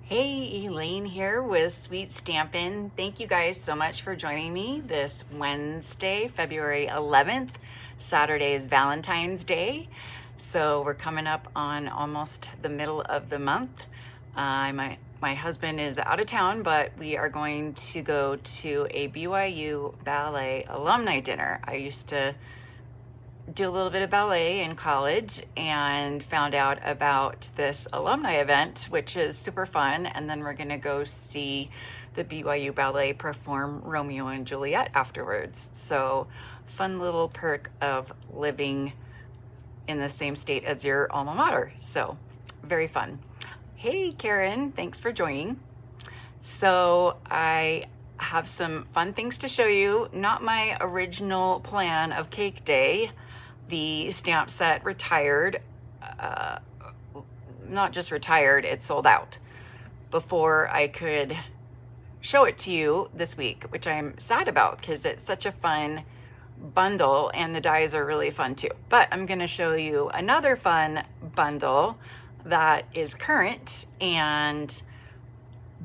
Hey, Elaine here with Sweet Stampin'. Thank you guys so much for joining me this Wednesday, February 11th. Saturday is Valentine's Day, so we're coming up on almost the middle of the month. My husband is out of town, but we are going to go to a BYU ballet alumni dinner. I used to do a little bit of ballet in college and found out about this alumni event, which is super fun. And then we're gonna go see the BYU Ballet perform Romeo and Juliet afterwards. So fun little perk of living in the same state as your alma mater. So very fun. Hey, Karen, thanks for joining. So I have some fun things to show you. Not my original plan of cake day. The stamp set retired, not just retired, it sold out before I could show it to you this week, which I'm sad about because it's such a fun bundle and the dies are really fun too. But I'm gonna show you another fun bundle that is current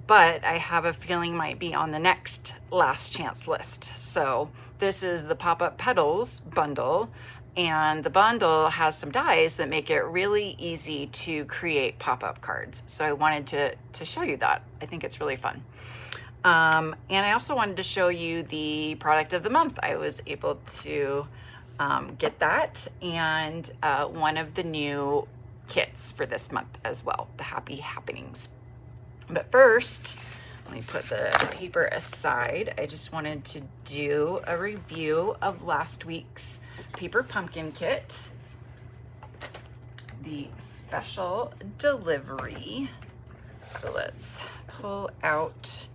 but I have a feeling might be on the next last chance list. So this is the Pop-Up Petals Bundle, and the bundle has some dies that make it really easy to create pop-up cards. So I wanted to show you that. I think it's really fun. And I also wanted to show you the product of the month. I was able to get that, and one of the new kits for this month as well, the Happy Happenings. But first, let me put the paper aside. I just wanted to do a review of last week's paper pumpkin kit, the special delivery. So let's pull out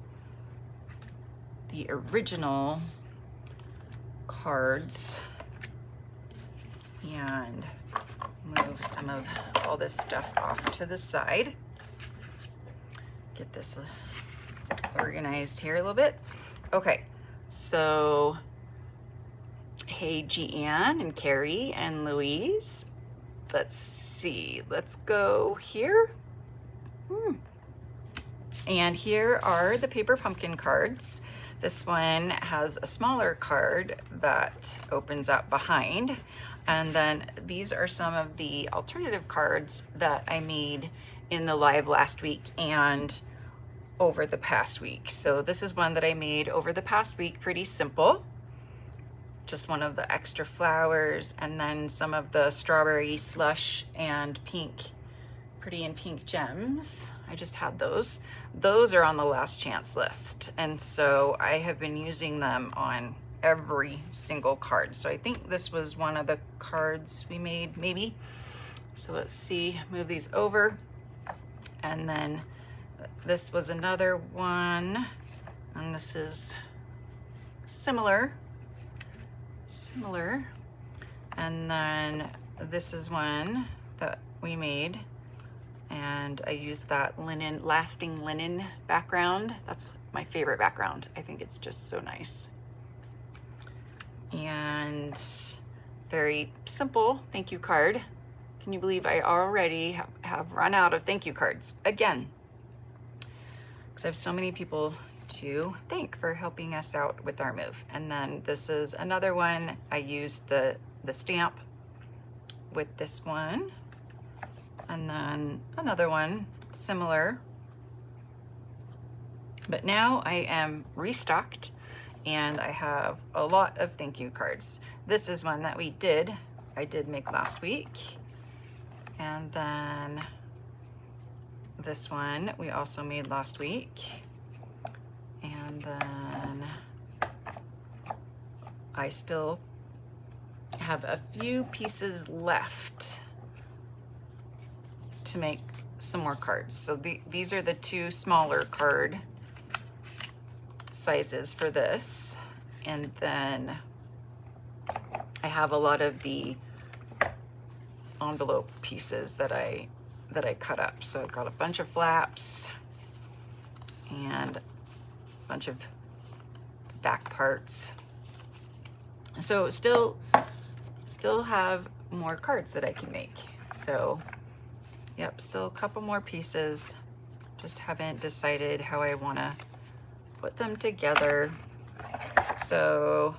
the original cards and move some of all this stuff off to the side. Get this organized here a little bit. Okay, so hey, Jeanne and Carrie and Louise. Let's see, let's go here. And here are the paper pumpkin cards. This one has a smaller card that opens up behind. And then these are some of the alternative cards that I made in the live last week and over the past week. So this is one that I made over the past week, pretty simple. Just one of the extra flowers and then some of the strawberry slush and pink, pretty and pink gems. I just had those. Those are on the last chance list. And so I have been using them on every single card. So I think this was one of the cards we made, maybe. So let's see, move these over. And then this was another one, and this is similar. And then this is one that we made, and I used that linen, lasting linen background. That's my favorite background. I think it's just so nice. And very simple thank you card. Can you believe I already have run out of thank you cards again? Because I have so many people to thank for helping us out with our move. And then this is another one. I used the stamp with this one. And then another one similar. But now I am restocked and I have a lot of thank you cards. This is one that I did make last week. And then this one we also made last week. And then I still have a few pieces left to make some more cards. So these are the two smaller card sizes for this. And then I have a lot of the envelope pieces that I cut up. So I've got a bunch of flaps and a bunch of back parts. So still have more cards that I can make. So yep, still a couple more pieces Just haven't decided how I want to put them together. So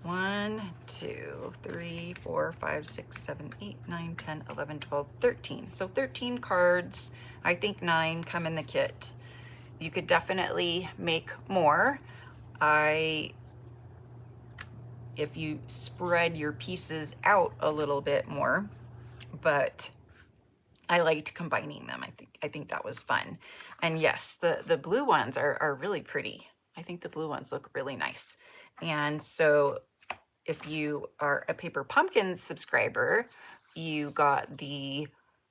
1, 2, 3, 4, 5, 6, 7, 8, 9, 10, 11, 12, 13. So 13 cards. I think 9 come in the kit. You could definitely make more. If you spread your pieces out a little bit more, but I liked combining them. I think that was fun. And yes, the blue ones are really pretty. I think the blue ones look really nice. And so if you are a Paper Pumpkins subscriber, you got the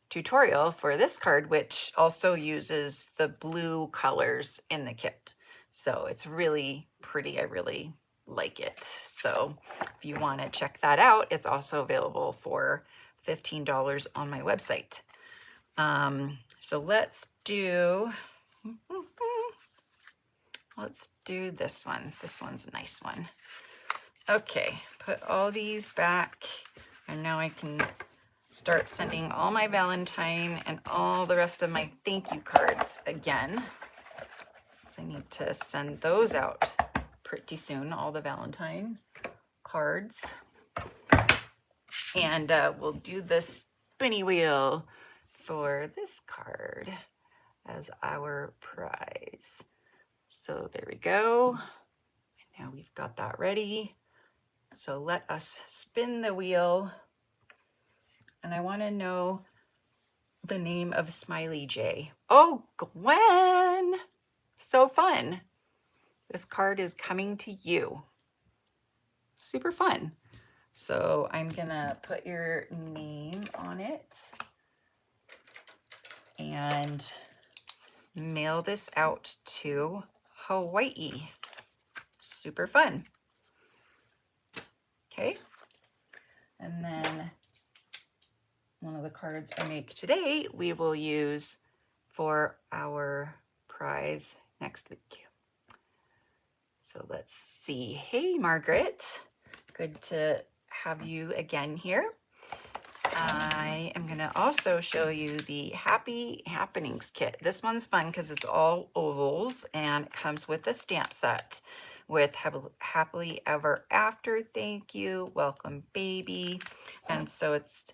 tutorial for this card, which also uses the blue colors in the kit. So it's really pretty. I really like it. So if you want to check that out, it's also available for $15 on my website. So let's do this one. This one's a nice one. Okay, put all these back, and now I can start sending all my Valentine and all the rest of my thank you cards again. So I need to send those out pretty soon, all the Valentine cards. And we'll do the spinny wheel for this card as our prize. So there we go. And now we've got that ready. So let us spin the wheel. And I want to know the name of Smiley J. Oh, Gwen! So fun. This card is coming to you. Super fun. So I'm gonna put your name on it and mail this out to Hawaii. Super fun. Okay. And then one of the cards I make today, we will use for our prize next week. So let's see. Hey, Margaret. Good to have you again here. I am going to also show you the Happy Happenings kit. This one's fun because it's all ovals and it comes with a stamp set with Happily Ever After, thank you, welcome baby. And so it's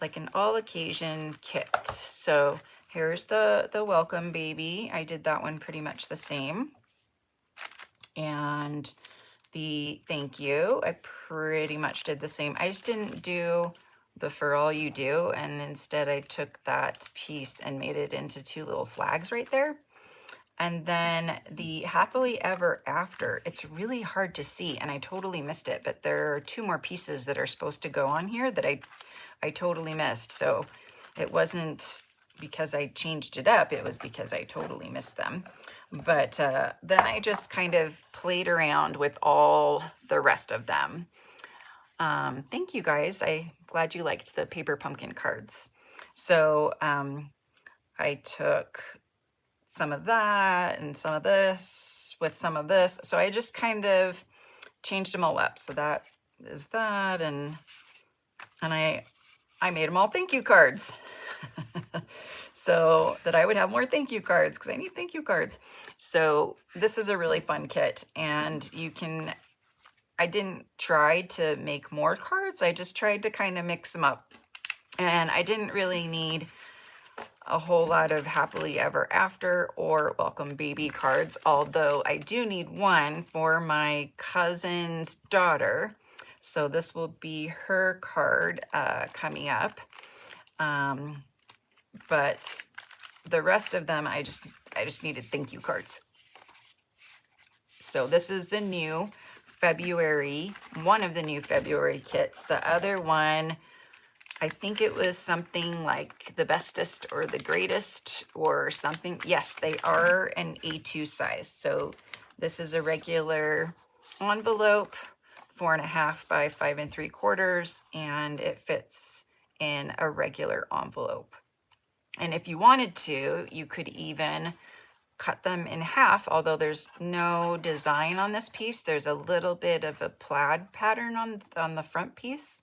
like an all occasion kit. So here's the welcome baby. I did that one pretty much the same. And the thank you, I pretty much did the same. I just didn't do the For All You Do, and instead I took that piece and made it into 2 little flags right there. And then the Happily Ever After, it's really hard to see and I totally missed it, but there are 2 more pieces that are supposed to go on here that I totally missed. So it wasn't because I changed it up, it was because I totally missed them. But then I just kind of played around with all the rest of them. Thank you guys. I'm glad you liked the paper pumpkin cards. So I took some of that and some of this with some of this. So I just kind of changed them all up. So that is that, and I made them all thank you cards. So that I would have more thank you cards because I need thank you cards. So this is a really fun kit, and you can, I didn't try to make more cards. I just tried to kind of mix them up, and I didn't really need a whole lot of Happily Ever After or Welcome Baby cards, although I do need one for my cousin's daughter. So this will be her card coming up. But the rest of them, I just needed thank you cards. So this is the new February, one of the new February kits. The other one, I think it was something like the bestest or the greatest or something. Yes, they are an A2 size. So this is a regular envelope, 4.5 by 5 3/4, and it fits in a regular envelope. And if you wanted to, you could even cut them in half, although there's no design on this piece. There's a little bit of a plaid pattern on the front piece,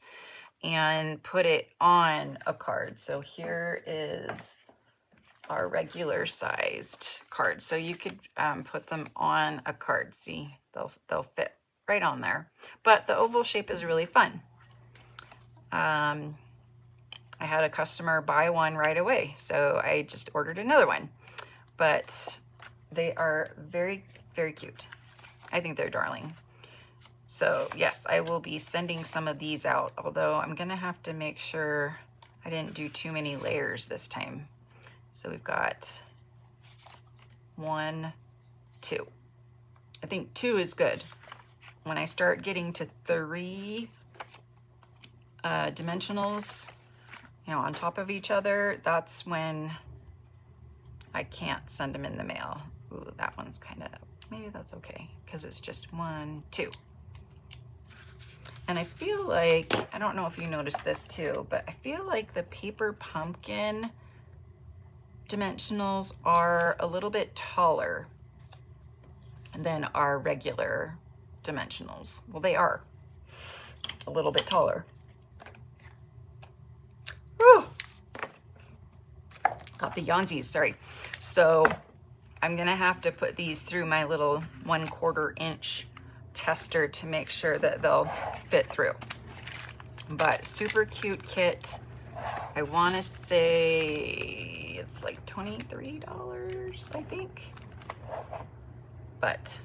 and put it on a card. So here is are regular sized cards. So you could put them on a card. See, they'll fit right on there. But the oval shape is really fun. I had a customer buy one right away, so I just ordered another one. But they are very, very cute. I think they're darling. So yes, I will be sending some of these out, although I'm gonna have to make sure I didn't do too many layers this time. So we've got 1, 2. I think 2 is good. When I start getting to 3 dimensionals, you know, on top of each other, that's when I can't send them in the mail. Ooh, that one's kind of, maybe that's okay, because it's just 1, 2. And I feel like, I don't know if you noticed this too, but I feel like the paper pumpkin dimensionals are a little bit taller than our regular dimensionals. Well, they are a little bit taller. Whew. Got the Yonzies, sorry. So I'm gonna have to put these through my little 1/4 inch tester to make sure that they'll fit through. But super cute kit. I want to say it's like $23, I think. But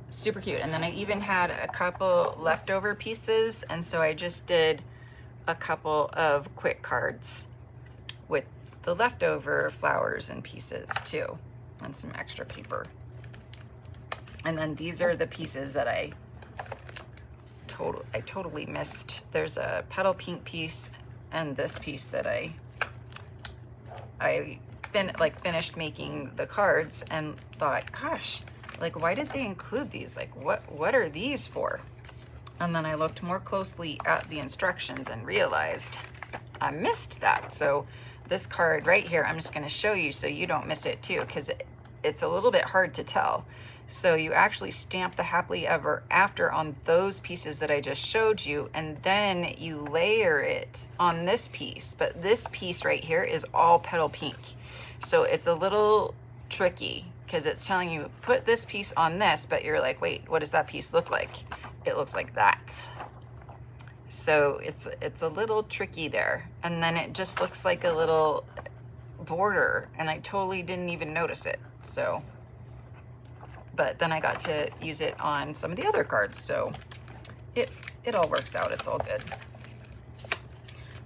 super cute. And then I even had a couple leftover pieces, and so I just did a couple of quick cards with the leftover flowers and pieces too, and some extra paper. And then these are the pieces that I totally missed. There's a petal pink piece and this piece that I finished making the cards and thought, gosh, like, why did they include these? Like, what are these for? And then I looked more closely at the instructions and realized I missed that. So this card right here, I'm just going to show you so you don't miss it too, because it's a little bit hard to tell. So you actually stamp the happily ever after on those pieces that I just showed you, and then you layer it on this piece. But this piece right here is all petal pink. So it's a little tricky because it's telling you put this piece on this, but you're like, wait, what does that piece look like? It looks like that. So it's a little tricky there. And then it just looks like a little border, and I totally didn't even notice it. So, but then I got to use it on some of the other cards, so it all works out. It's all good.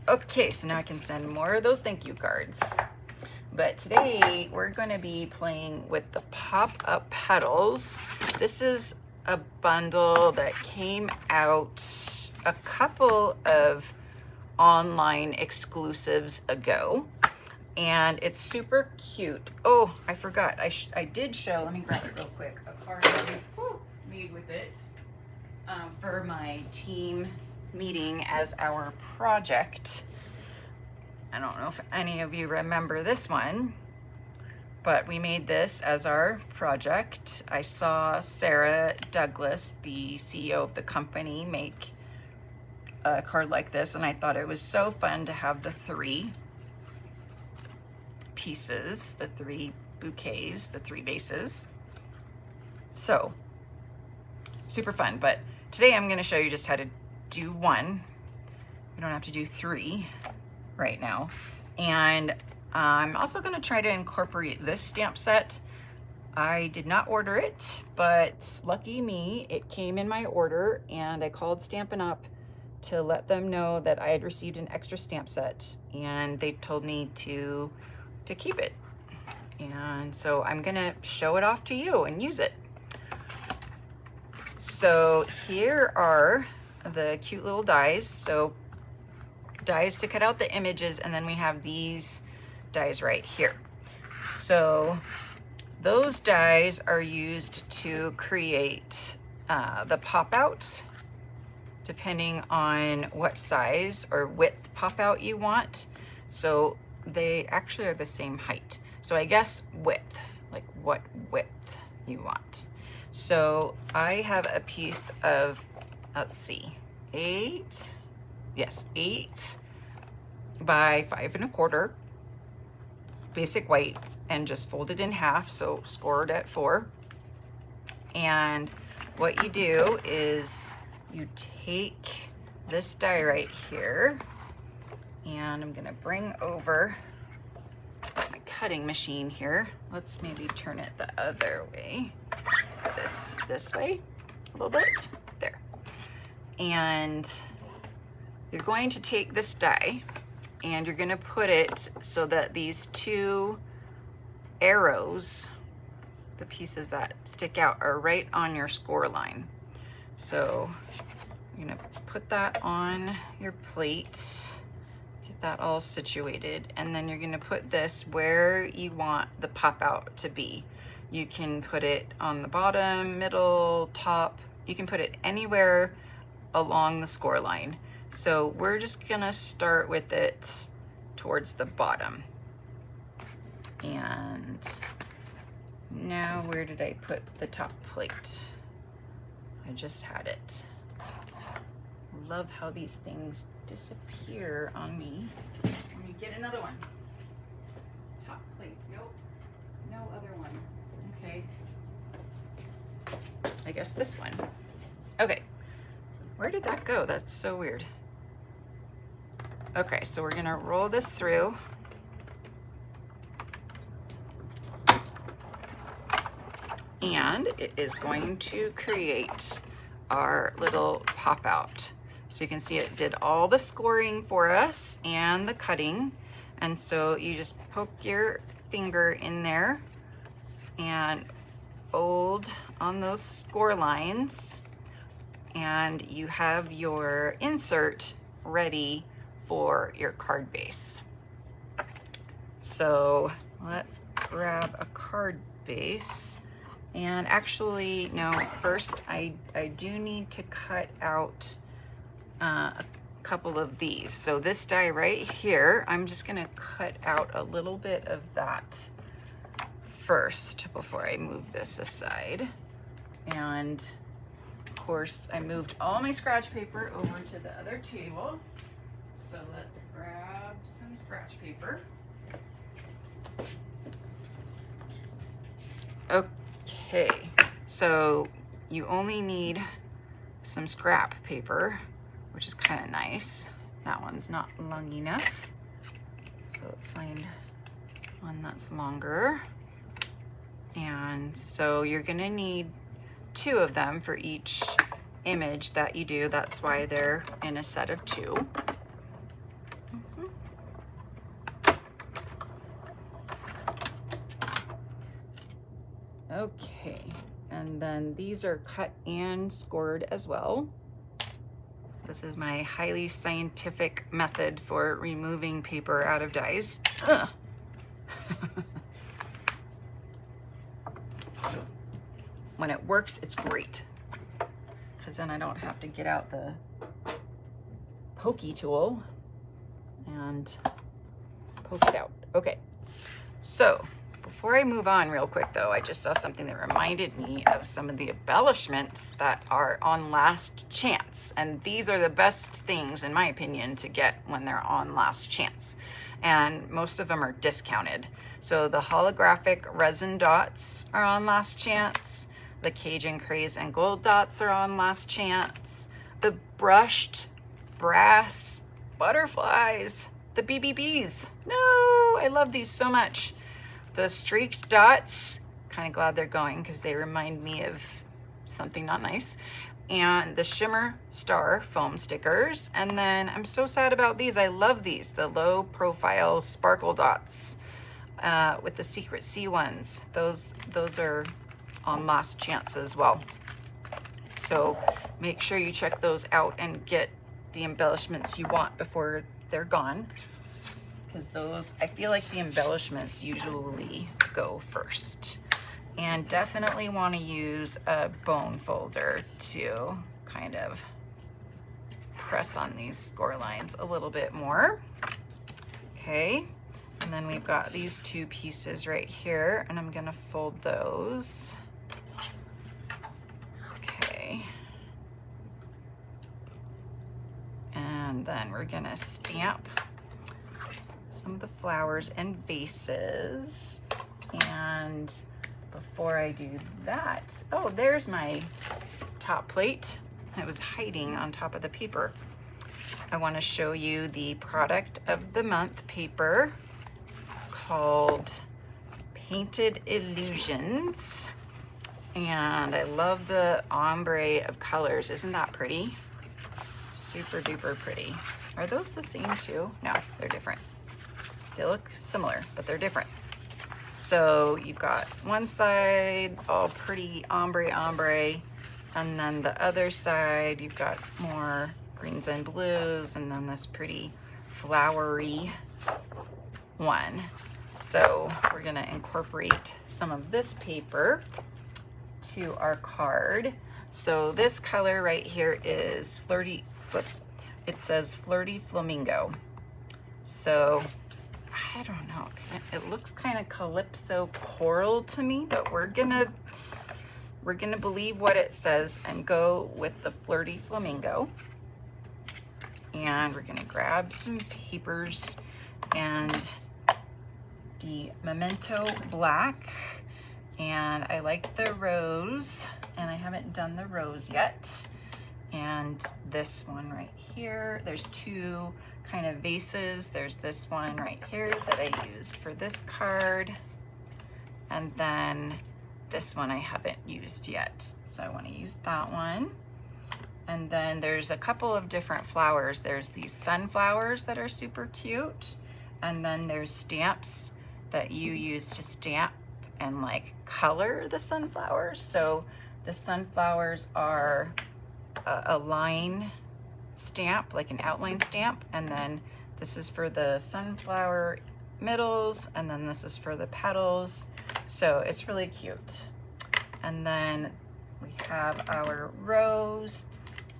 Okay, so now I can send more of those thank you cards. But today we're going to be playing with the Pop-Up Petals. This is a bundle that came out a couple of online exclusives ago, and it's super cute. Oh, I forgot. I did show, let me grab it real quick, a card that we made with it for my team meeting as our project. I don't know if any of you remember this one, but we made this as our project. I saw Sarah Douglas, the CEO of the company, make a card like this, and I thought it was so fun to have the 3 pieces, the 3 bouquets, the 3 vases. So super fun. But today I'm going to show you just how to do 1. We don't have to do 3 right now. And I'm also going to try to incorporate this stamp set. I did not order it, but lucky me, it came in my order, and I called Stampin' Up to let them know that I had received an extra stamp set, and they told me to keep it. And so I'm gonna show it off to you and use it. So here are the cute little dies. So dies to cut out the images, and then we have these dies right here. So those dies are used to create the pop out, depending on what size or width pop out you want. So they actually are the same height. So I guess width, like what width you want. So I have a piece of, let's see, 8 by 5 1/4. basic white and just fold it in half, so score it at 4. And what you do is you take this die right here, and I'm gonna bring over my cutting machine here. Let's maybe turn it the other way, this way a little bit, there. And you're going to take this die and you're gonna put it so that these 2 arrows, the pieces that stick out, are right on your score line. So you're gonna put that on your plate, get that all situated, and then you're gonna put this where you want the pop out to be. You can put it on the bottom, middle, top. You can put it anywhere along the score line. So we're just gonna start with it towards the bottom. And now where did I put the top plate? I just had it. Love how these things disappear on me. Let me get another one. Top plate, nope, no other one. Okay, I guess this one. Okay, where did that go? That's so weird. Okay, so we're gonna roll this through. And it is going to create our little pop out. So you can see it did all the scoring for us and the cutting. And so you just poke your finger in there and fold on those score lines, and you have your insert ready for your card base. So let's grab a card base. And actually, no, first I do need to cut out a couple of these. So this die right here, I'm just gonna cut out a little bit of that first before I move this aside. And of course, I moved all my scratch paper over to the other table. So let's grab some scratch paper. Okay, so you only need some scrap paper, which is kind of nice. That one's not long enough. So let's find one that's longer. And so you're gonna need 2 of them for each image that you do. That's why they're in a set of 2. Okay, and then these are cut and scored as well. This is my highly scientific method for removing paper out of dies. When it works, it's great, because then I don't have to get out the pokey tool and poke it out. Okay, so before I move on real quick though, I just saw something that reminded me of some of the embellishments that are on last chance. And these are the best things, in my opinion, to get when they're on last chance. And most of them are discounted. So the holographic resin dots are on last chance. The Cajun Craze and Gold dots are on last chance. The brushed brass butterflies, the BBBs. No, I love these so much. The streaked dots, kind of glad they're going because they remind me of something not nice. And the shimmer star foam stickers. And then I'm so sad about these. I love these, the low profile sparkle dots with the Secret Sea ones. Those are on last chance as well. So make sure you check those out and get the embellishments you want before they're gone. Because those, I feel like the embellishments usually go first. And definitely want to use a bone folder to kind of press on these score lines a little bit more. Okay, and then we've got these 2 pieces right here, and I'm gonna fold those. Okay. And then we're gonna stamp some of the flowers and vases. And before I do that, oh, there's my top plate. It was hiding on top of the paper. I want to show you the product of the month paper. It's called Painted Illusions. And I love the ombre of colors. Isn't that pretty? Super duper pretty. Are those the same too? No, they're different. They look similar, but they're different. So you've got one side all pretty ombre, and then the other side you've got more greens and blues, and then this pretty flowery one. So we're gonna incorporate some of this paper to our card. So this color right here is Flirty, whoops, it says Flirty Flamingo. So I don't know, it looks kind of calypso coral to me, but we're gonna believe what it says and go with the Flirty Flamingo. And we're gonna grab some papers and the Memento Black. And I like the rose, and I haven't done the rose yet. And this one right here, there's two kind of vases. There's this one right here that I used for this card. And then this one I haven't used yet. So I want to use that one. And then there's a couple of different flowers. There's these sunflowers that are super cute. And then there's stamps that you use to stamp and like color the sunflowers. So the sunflowers are a line stamp, like an outline stamp, and then this is for the sunflower middles, and then this is for the petals. So it's really cute. And then we have our rose,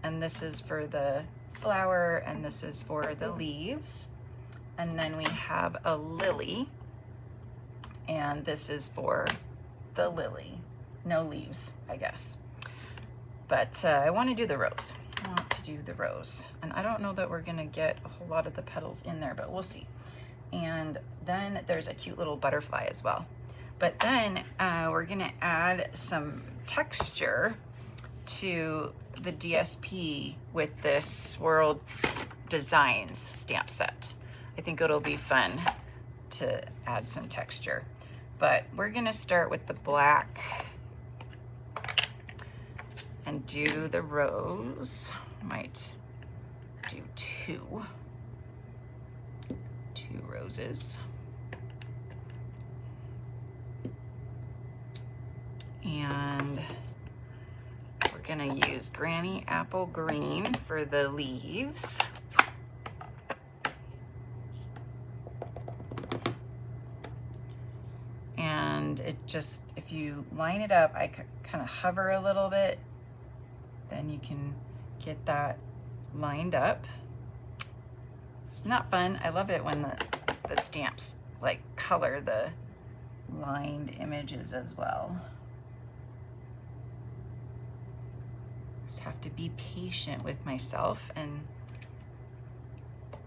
and this is for the flower, and this is for the leaves. And then we have a lily, and this is for the lily. No leaves, I guess. But I want to do the rose. I want to do the rose. And I don't know that we're gonna get a whole lot of the petals in there, but we'll see. And then there's a cute little butterfly as well. But then we're gonna add some texture to the DSP with this Swirled Designs stamp set. I think it'll be fun to add some texture. But we're gonna start with the black and do the rose. Might do two roses. And we're gonna use Granny Apple Green for the leaves. And it just, if you line it up, I kind of hover a little bit, then you can get that lined up. Not fun. I love it when the stamps like color the lined images as well. Just have to be patient with myself and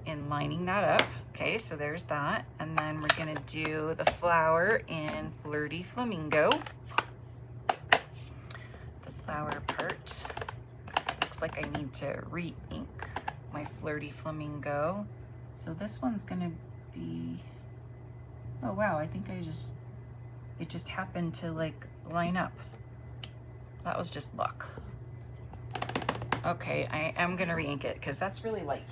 in lining that up. Okay, so there's that. And then we're gonna do the flower in Flirty Flamingo. The flower part. Looks like I need to re-ink my Flirty Flamingo. So this one's gonna be, oh wow, I think it just happened to like line up. That was just luck. Okay, I am gonna re-ink it because that's really light.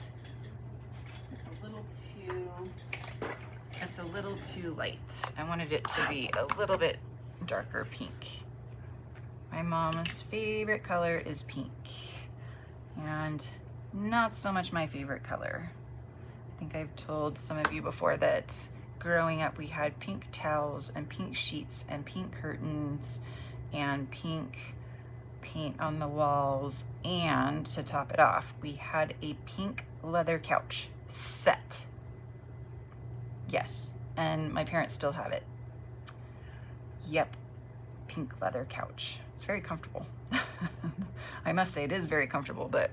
It's a little too light. I wanted it to be a little bit darker pink. My mom's favorite color is pink, and not so much my favorite color. I think I've told some of you before that growing up we had pink towels and pink sheets and pink curtains and pink paint on the walls, and to top it off, we had a pink leather couch set. Yes, and my parents still have it. Yep, pink leather couch. It's very comfortable. I must say it is very comfortable, but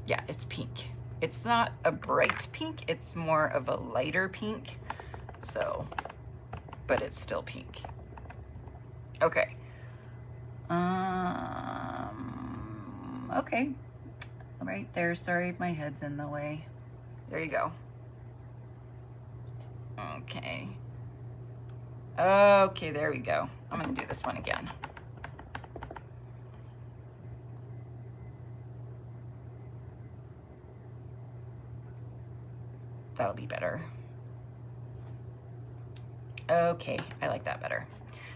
yeah, it's pink. It's not a bright pink, it's more of a lighter pink. So, but it's still pink. Okay. Okay. Right there. Sorry, my head's in the way. There you go. Okay. Okay, there we go. I'm gonna do this one again. That'll be better. Okay, I like that better.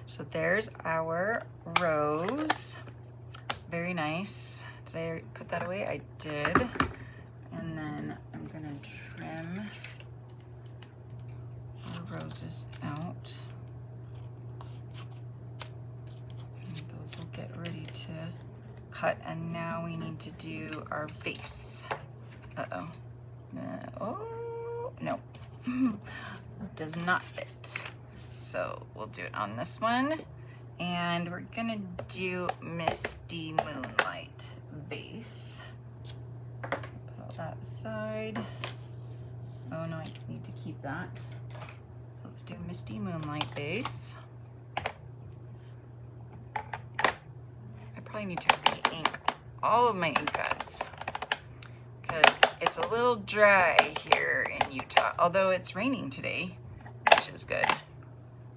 So there's our rose. Very nice. Did I put that away? I did. And then I'm gonna trim our roses out. And those will get ready to cut. And now we need to do our vase. Uh-oh. Oh, no. It does not fit. So we'll do it on this one. And we're gonna do Misty Moonlight vase. Put all that aside. Oh no, I need to keep that. So let's do Misty Moonlight vase. I probably need to re-ink all of my ink pads because it's a little dry here in Utah, although it's raining today, which is good.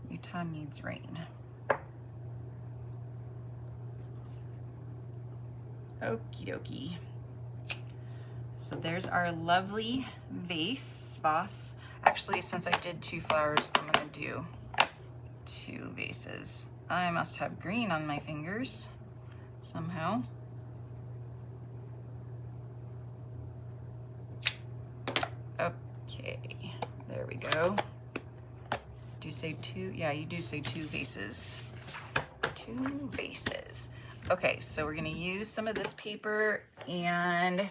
Utah needs rain. Okie dokie. So there's our lovely vase. Actually, since I did 2 flowers, I'm gonna do 2 vases. I must have green on my fingers somehow. Okay, there we go. Do you say 2? Yeah, you do say 2 vases. 2 vases. Okay, so we're gonna use some of this paper and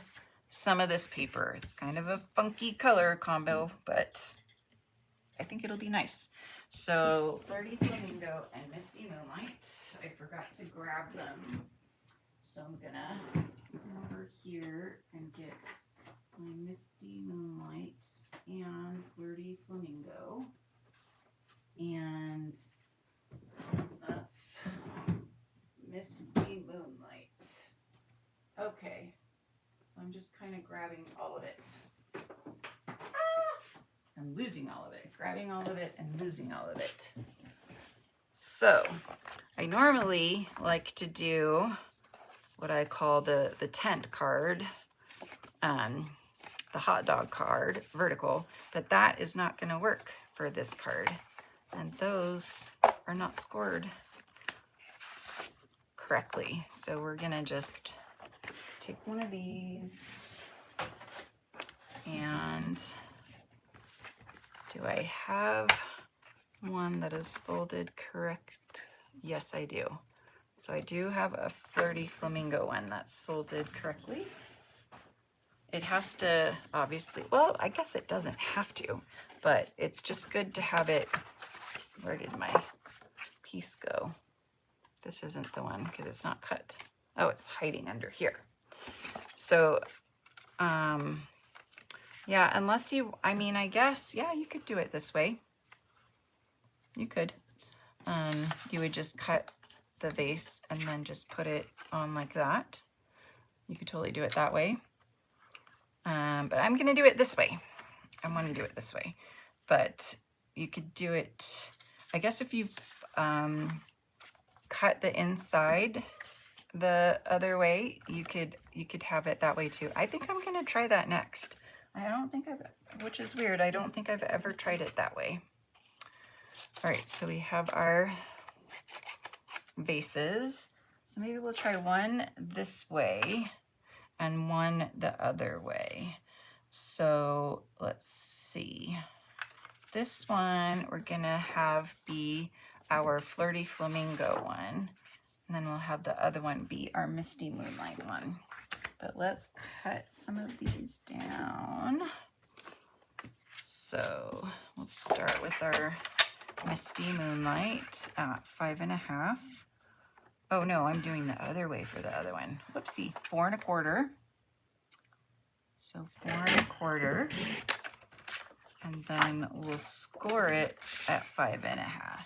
some of this paper. It's kind of a funky color combo, but I think it'll be nice. So Flirty Flamingo and Misty Moonlight. I forgot to grab them. So I'm gonna come over here and get my Misty Moonlight and Flirty Flamingo. And that's Misty Moonlight. Okay, so I'm just kind of grabbing all of it. I'm losing all of it, grabbing all of it and losing all of it. So I normally like to do what I call the tent card, the hot dog card, vertical, but that is not going to work for this card. And those are not scored correctly. So we're gonna just take one of these and do I have one that is folded correct? Yes, I do. So I do have a Flirty Flamingo one that's folded correctly. It has to obviously, well, I guess it doesn't have to, but it's just good to have it. Where did my piece go? This isn't the one because it's not cut. Oh, it's hiding under here. So, yeah, unless you, I mean, I guess, yeah, you could do it this way. You could. You would just cut the vase and then just put it on like that. You could totally do it that way. But I'm going to do it this way. I want to do it this way. But you could do it, I guess if you've cut the inside the other way, you could have it that way too. I think I'm going to try that next. I don't think which is weird, I don't think I've ever tried it that way. All right, so we have our vases. So maybe we'll try one this way and one the other way. So let's see. This one we're gonna have be our Flirty Flamingo one. And then we'll have the other one be our Misty Moonlight one. But let's cut some of these down. So we'll start with our Misty Moonlight at 5.5. Oh no, I'm doing the other way for the other one. Whoopsie, 4 1/4. So 4 1/4. And then we'll score it at 5 1/2.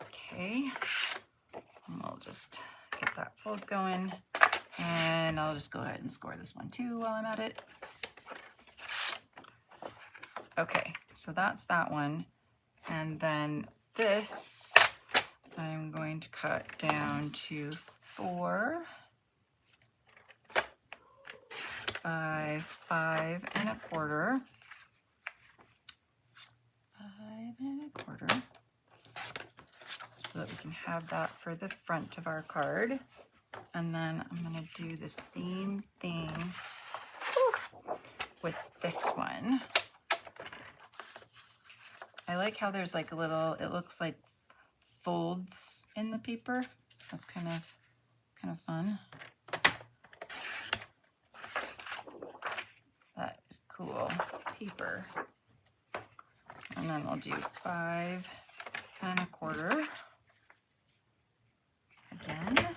Okay, and we'll just get that fold going, and I'll just go ahead and score this one too while I'm at it. Okay, so that's that one. And then this, I'm going to cut down to 4 by 5 1/4. 5 1/4. So that we can have that for the front of our card. And then I'm going to do the same thing with this one. I like how there's like a little, it looks like folds in the paper. That's kind of fun. That is cool paper. And then I'll do 5 1/4 again.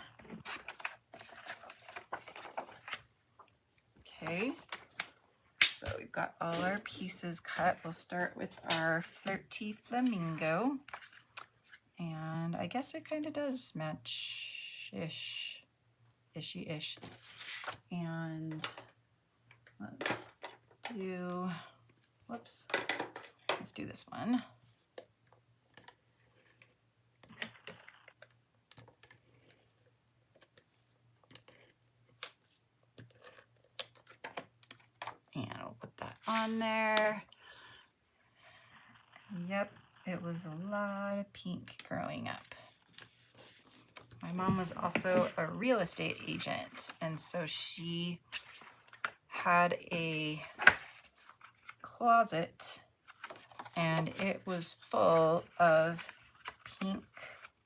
Okay, so we've got all our pieces cut. We'll start with our Flirty Flamingo. And I guess it kind of does match-ish, ishy-ish. And let's do, whoops, let's do this one. And we'll put that on there. Yep, it was a lot of pink growing up. My mom was also a real estate agent, and so she had a closet, and it was full of pink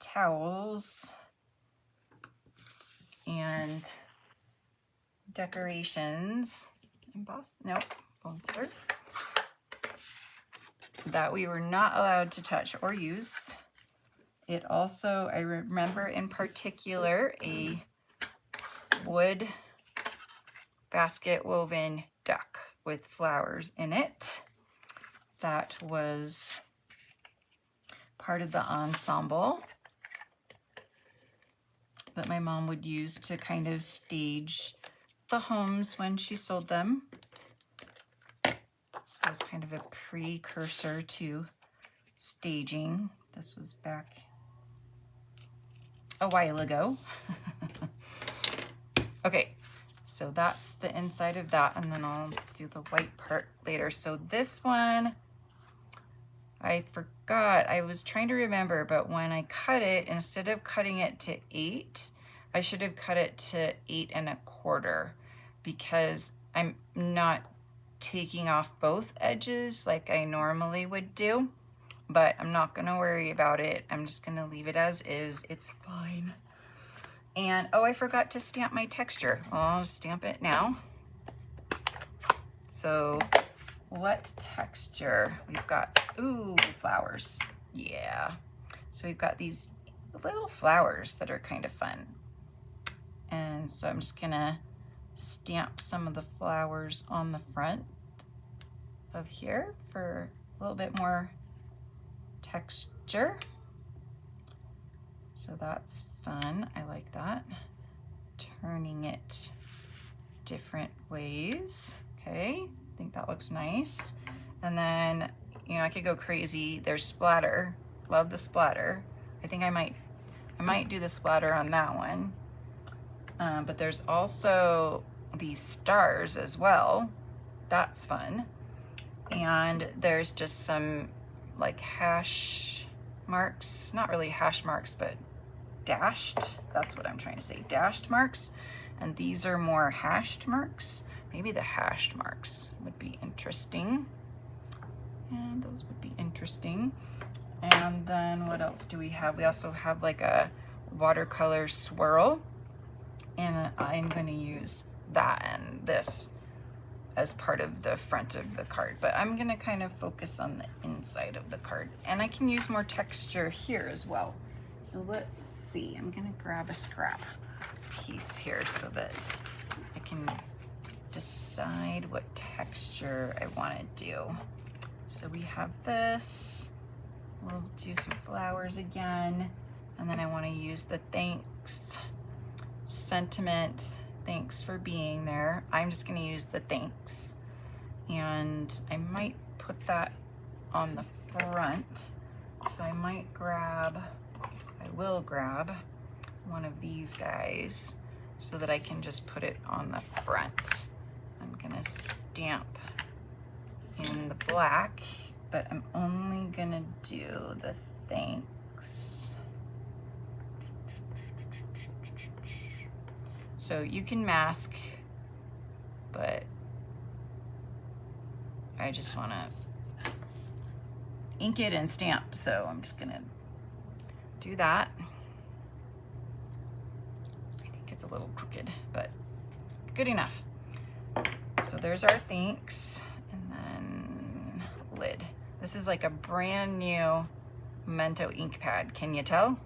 towels and decorations. Emboss? Nope. Folder. That we were not allowed to touch or use. It also, I remember in particular, a wood basket woven duck with flowers in it. That was part of the ensemble that my mom would use to kind of stage the homes when she sold them. So kind of a precursor to staging. This was back a while ago. Okay, so that's the inside of that, and then I'll do the white part later. So this one, I forgot, I was trying to remember, but when I cut it, instead of cutting it to 8, I should have cut it to 8 1/4, because I'm not taking off both edges like I normally would do, but I'm not gonna worry about it. I'm just gonna leave it as is. It's fine. And oh, I forgot to stamp my texture. I'll stamp it now. So what texture? We've got, ooh, flowers. Yeah. So we've got these little flowers that are kind of fun. And so I'm just gonna stamp some of the flowers on the front of here for a little bit more texture. So that's fun. I like that. Turning it different ways. Okay, I think that looks nice. And then, you know, I could go crazy. There's splatter. Love the splatter. I think I might do the splatter on that one. But there's also these stars as well. That's fun. And there's just some like hash marks, not really hash marks, but dashed. That's what I'm trying to say, dashed marks. And these are more hashed marks. Maybe the hashed marks would be interesting. And those would be interesting. And then what else do we have? We also have like a watercolor swirl. And I'm going to use that and this as part of the front of the card, but I'm going to kind of focus on the inside of the card, and I can use more texture here as well. So let's see, I'm going to grab a scrap piece here so that I can decide what texture I want to do. So we have this. We'll do some flowers again. And then I want to use the thanks sentiment. Thanks for being there. I'm just going to use the thanks. And I might put that on the front. So I might grab, I will grab one of these guys so that I can just put it on the front. I'm gonna stamp in the black, but I'm only gonna do the thanks. So you can mask, but I just wanna ink it and stamp, so I'm just gonna do that. I think it's a little crooked, but good enough. So there's our thanks, and then lid. This is like a brand new Memento ink pad. Can you tell?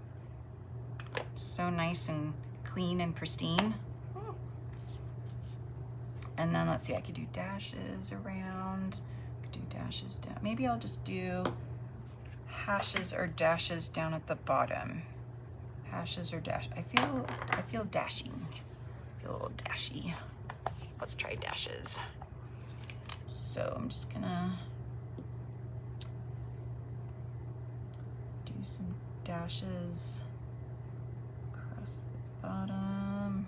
So nice and clean and pristine. And then let's see, I could do dashes around, I could do dashes down. Maybe I'll just do hashes or dashes down at the bottom. Hashes or dash. I feel dashing. I feel a little dashy. Let's try dashes. So I'm just gonna do some dashes across the bottom.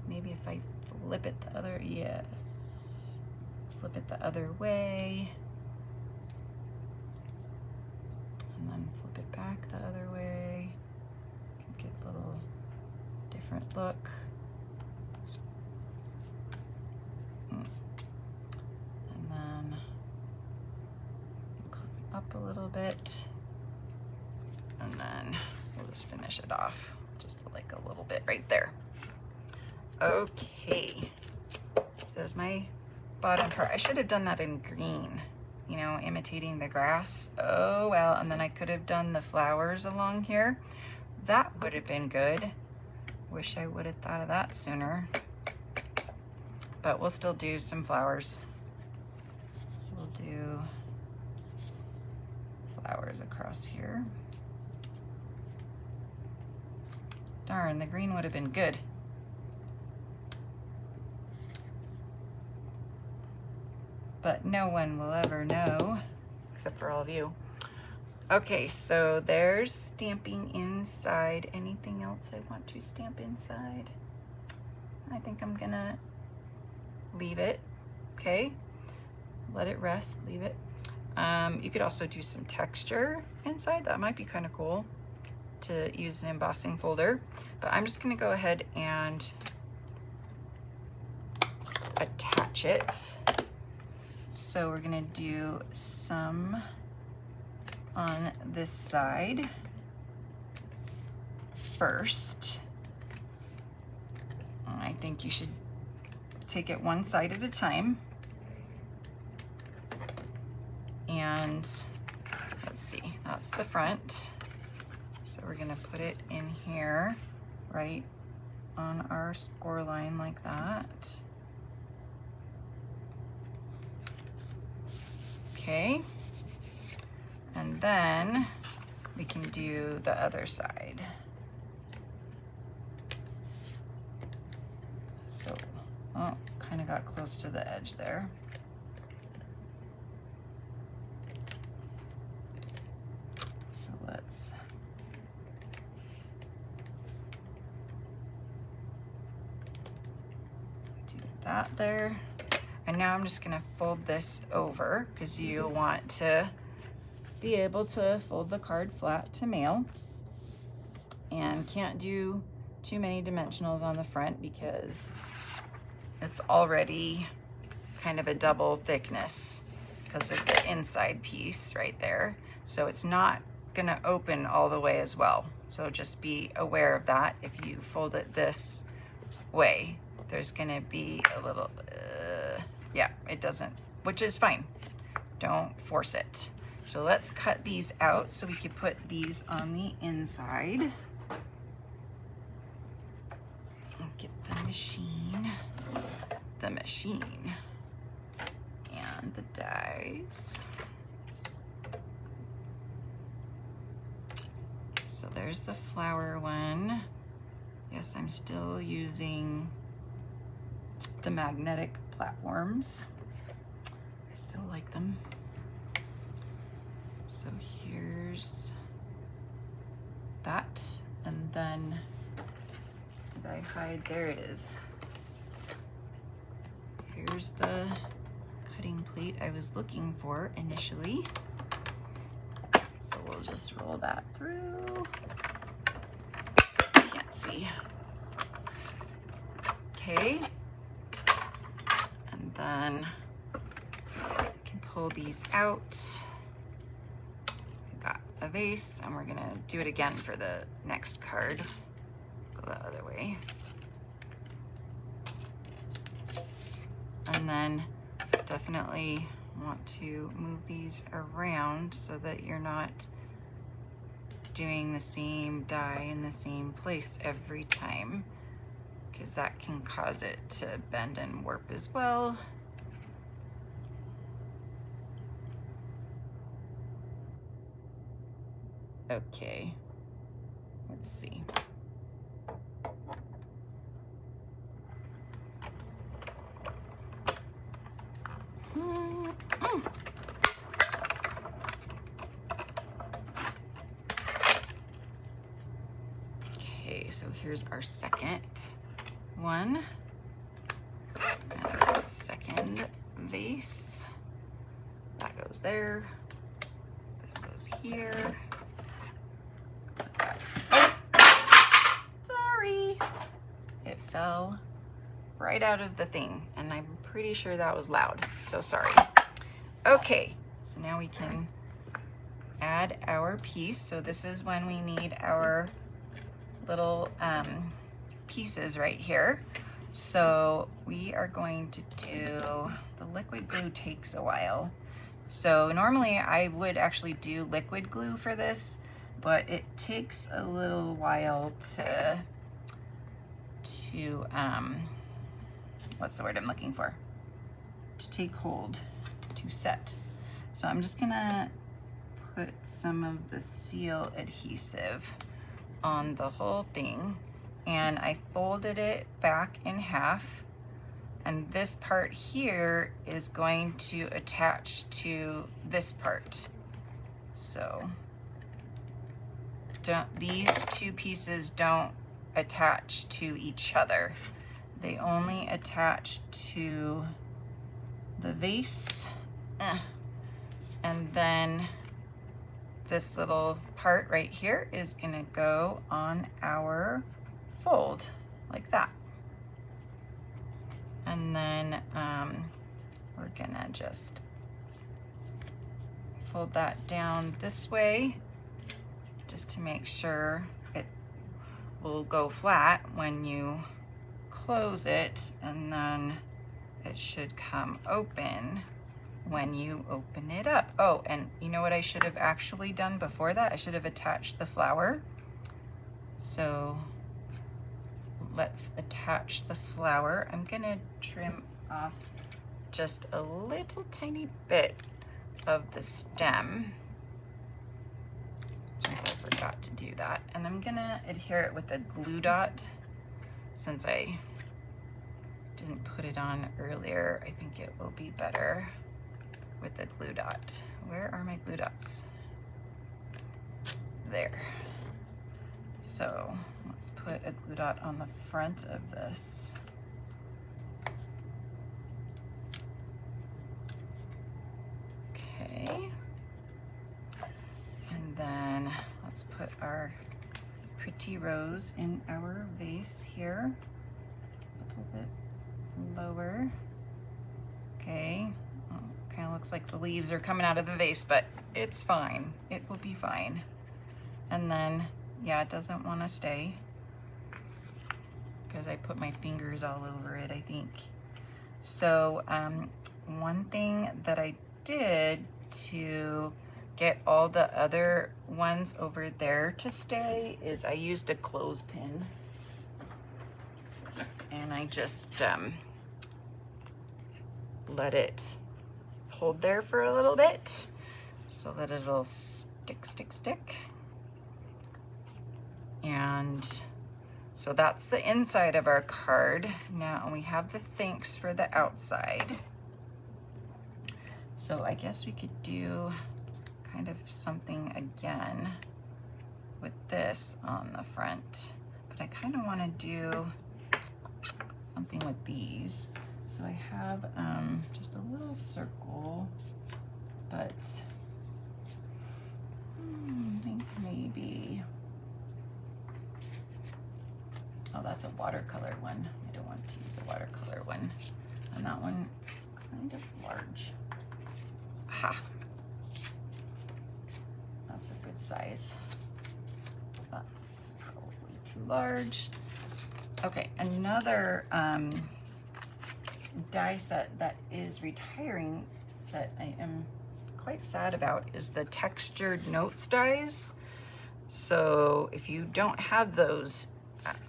Maybe if I flip it the other, yes. Flip it the other way. And then flip it back the other way. Get a little different look. And then come up a little bit. And then we'll just finish it off. Just like a little bit right there. Okay, so there's my bottom part. I should have done that in green, you know, imitating the grass. Oh well, and then I could have done the flowers along here. That would have been good. Wish I would have thought of that sooner. But we'll still do some flowers. So we'll do flowers across here. Darn, the green would have been good. But no one will ever know, except for all of you. Okay, so there's stamping inside. Anything else I want to stamp inside? I think I'm gonna leave it, okay? Let it rest, leave it. You could also do some texture inside. That might be kind of cool to use an embossing folder. But I'm just gonna go ahead and attach it. So we're gonna do some on this side first. I think you should take it one side at a time. And let's see, that's the front. So we're gonna put it in here, right on our score line like that. Okay, and then we can do the other side. So, oh, kind of got close to the edge there. So let's do that there. And now I'm just gonna fold this over because you want to be able to fold the card flat to mail, and can't do too many dimensionals on the front because it's already kind of a double thickness because of the inside piece right there. So it's not gonna open all the way as well. So just be aware of that. If you fold it this way, there's gonna be a little, yeah, it doesn't, which is fine. Don't force it. So let's cut these out so we can put these on the inside. the machine and the dies. So there's the flower one. Yes, I'm still using the magnetic platforms. I still like them. So here's that, and then, did I hide? There it is. Here's the cutting plate I was looking for initially. So we'll just roll that through. Can't see. Okay. And then I can pull these out. We've got a vase, and we're gonna do it again for the next card. Go the other way. And then definitely want to move these around so that you're not doing the same die in the same place every time, because that can cause it to bend and warp as well. Okay, let's see. Okay, so here's our second one, and our second vase. That goes there. This goes here. Sorry, it fell right out of the thing, and I'm pretty sure that was loud, so sorry. Okay, so now we can add our piece. So this is when we need our little pieces right here. So we are going to do, the liquid glue takes a while. So normally I would actually do liquid glue for this, but it takes a little while to what's the word I'm looking for? To take hold, to set. So I'm just gonna put some of the seal adhesive on the whole thing, and I folded it back in half, and this part here is going to attach to this part. So these two pieces don't attach to each other. They only attach to the vase. And then this little part right here is gonna go on our fold like that. And then we're gonna just fold that down this way just to make sure it will go flat when you close it, and then it should come open when you open it up. Oh, and you know what I should have actually done before that? I should have attached the flower. So let's attach the flower. I'm gonna trim off just a little tiny bit of the stem, since I forgot to do that. And I'm gonna adhere it with a glue dot, since I didn't put it on earlier. I think it will be better with the glue dot. Where are my glue dots? There. So let's put a glue dot on the front of this. Okay. And then let's put our pretty rose in our vase here. A little bit lower. Okay. Kind of looks like the leaves are coming out of the vase, but it's fine. It will be fine. And then, yeah, it doesn't want to stay because I put my fingers all over it, I think. So one thing that I did to get all the other ones over there to stay is I used a clothespin. and I just let it hold there for a little bit so that it'll stick. And so that's the inside of our card. Now we have the thanks for the outside. So I guess we could do kind of something again with this on the front, but I kind of want to do something with these. So I have just a little circle, but I think maybe, oh, that's a watercolor one. I don't want to use a watercolor one. And that one is kind of large. Ha! That's a good size. That's probably too large. Okay, another die set that is retiring that I am quite sad about is the textured notes dies. So if you don't have those,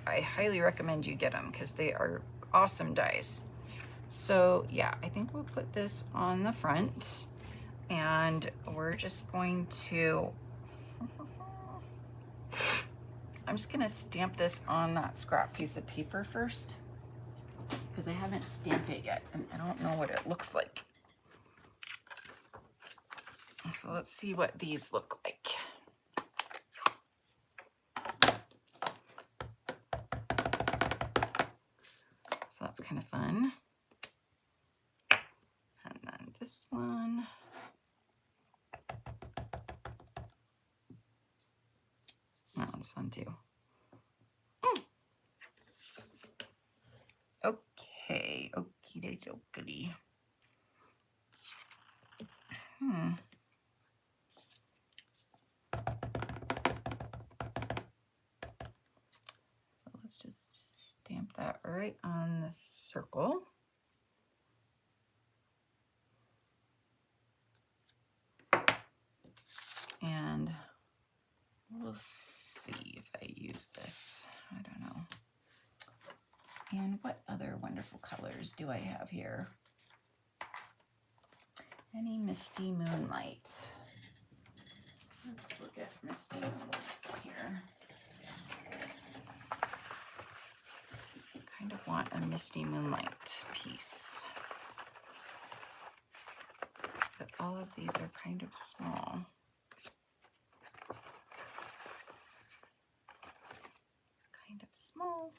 I highly recommend you get them because they are awesome dies. So yeah, I think we'll put this on the front, and we're just going to, I'm just gonna stamp this on that scrap piece of paper first, because I haven't stamped it yet and I don't know what it looks like. So let's see what these look like. So that's kind of fun. And then this one. That one's fun too. Okay, okie dokie. So let's just stamp that right on the circle. And we'll see if I use this. I don't know. And what other wonderful colors do I have here? Any Misty Moonlight? Let's look at Misty Moonlight here. Kind of want a Misty Moonlight piece. But all of these are kind of small. Kind of small.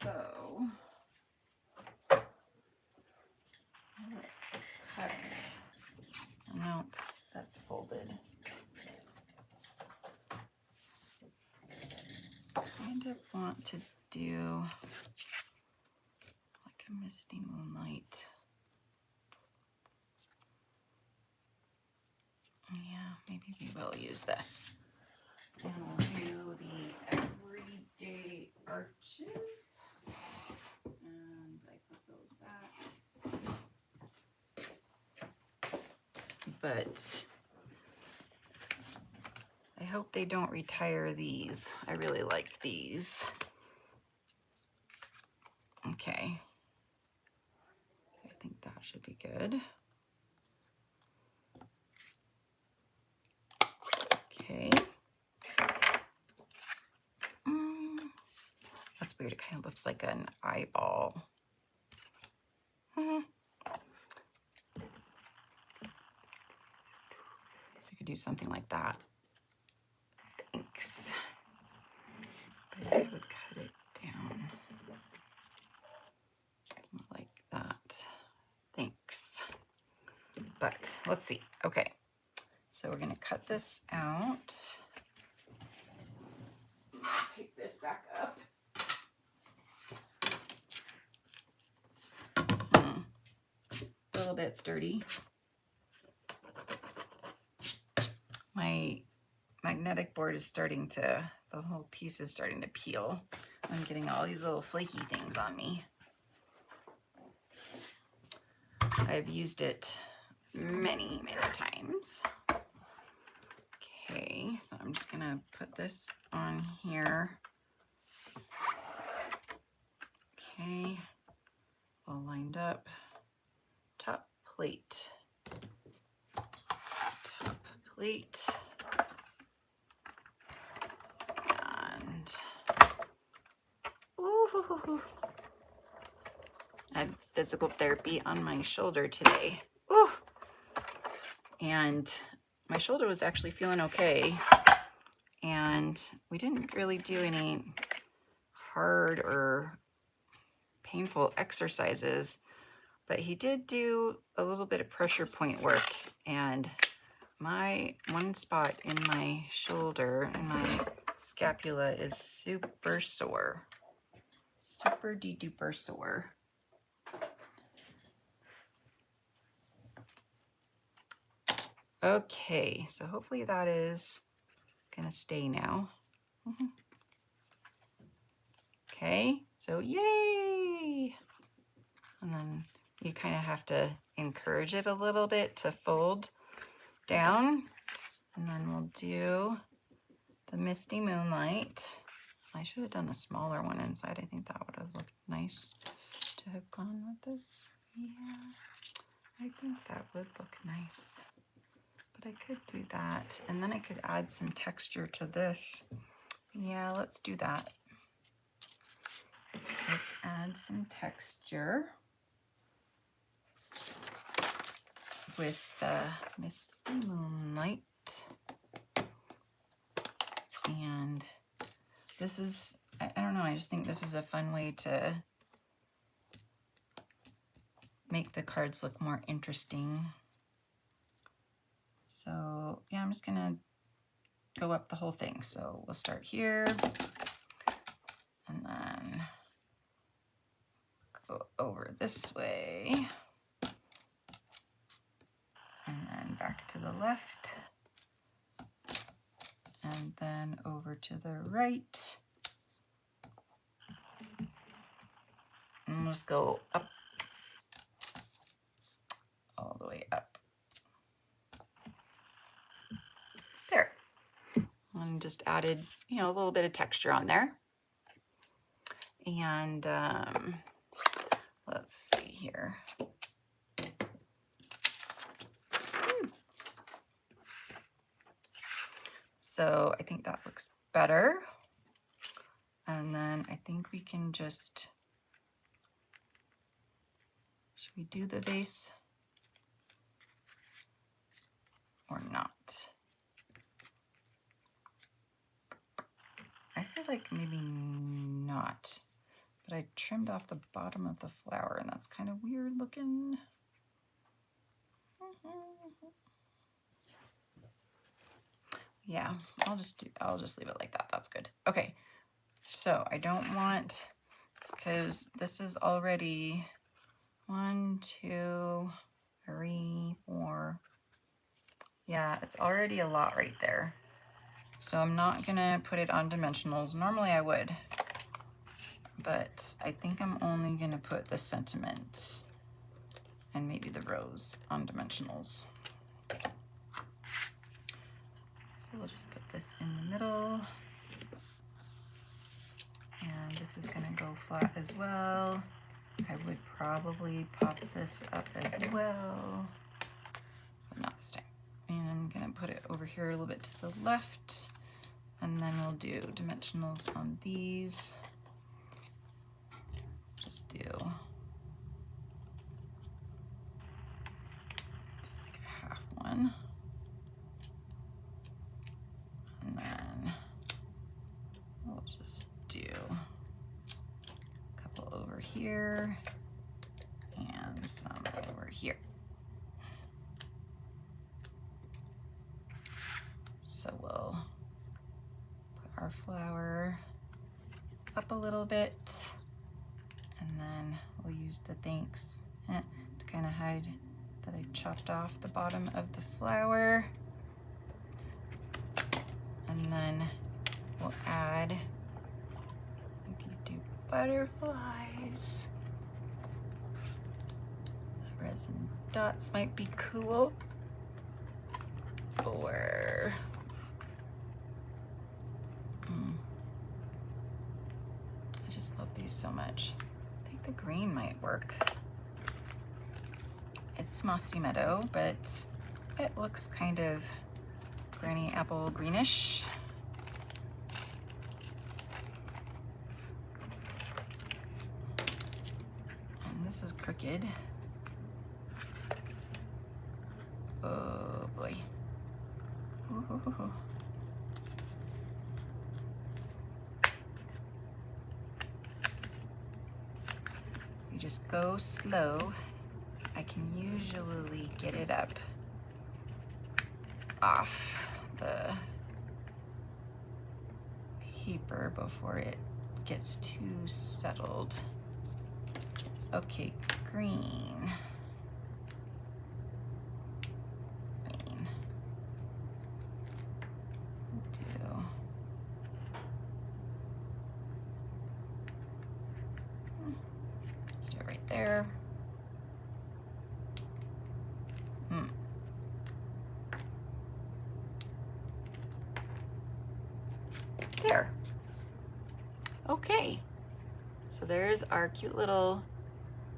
So, no, that's folded. Kind of want to do like a Misty Moonlight. Yeah, maybe we will use this. And we'll do the everyday arches. And I put those back. But I hope they don't retire these. I really like these. Okay. I think that should be good. Okay. That's weird. It kind of looks like an eyeball. So you could do something like that. Thanks. But I would cut it down like that. Thanks. But let's see. Okay. So we're going to cut this out. Pick this back up. A little bit sturdy. My magnetic board is starting to, the whole piece is starting to peel. I'm getting all these little flaky things on me. I I've used it many, many times. Okay, so I'm just gonna put this on here. Okay, all lined up. Top plate. Top plate. And ooh, I had physical therapy on my shoulder today. Ooh. And my shoulder was actually feeling okay. And we didn't really do any hard or painful exercises, but he did do a little bit of pressure point work, and my one spot in my shoulder and my scapula is super sore. Super duper sore. Okay, so hopefully that is gonna stay now. Okay, so yay! And then you kind of have to encourage it a little bit to fold down. And then we'll do the Misty Moonlight. I should have done a smaller one inside. I think that would have looked nice to have gone with this. Yeah, I think that would look nice. But I could do that. And then I could add some texture to this. Yeah, let's do that. Let's add some texture with the Misty Moonlight. And this is, I don't know, I just think this is a fun way to make the cards look more interesting. So yeah, I'm just gonna go up the whole thing. So we'll start here and then go over this way and then back to the left and then over to the right. And we'll just go up, all the way up. There. And just added, you know, a little bit of texture on there. And let's see here. So I think that looks better. And then I think we can just, should we do the vase or not? I feel like maybe not, but I trimmed off the bottom of the flower and that's kind of weird looking. Yeah, I'll just leave it like that. That's good. Okay, so I don't want, because this is already 1, 2, 3, 4. Yeah, it's already a lot right there. So I'm not gonna put it on dimensionals. Normally I would, but I think I'm only gonna put the sentiment and maybe the rose on dimensionals. So we'll just put this in the middle. And this is gonna go flat as well. I would probably pop this up as well, but not this time. And I'm gonna put it over here a little bit to the left, and then we'll do dimensionals on these. Just do just like a half one. And then we'll just do a couple over here and some over here. So we'll put our flower up a little bit, and then we'll use the thanks to kind of hide that I chopped off the bottom of the flower. And then we'll add, you can do butterflies, the resin dots might be cool. Or I just love these so much. I think the green might work. It's Mossy Meadow, but it looks kind of granny apple greenish. And this is crooked. Oh boy. Ooh. You just go slow. I can usually get it up off the paper before it gets too settled. Okay, green. Let's do it right there. There. Okay, so there's our cute little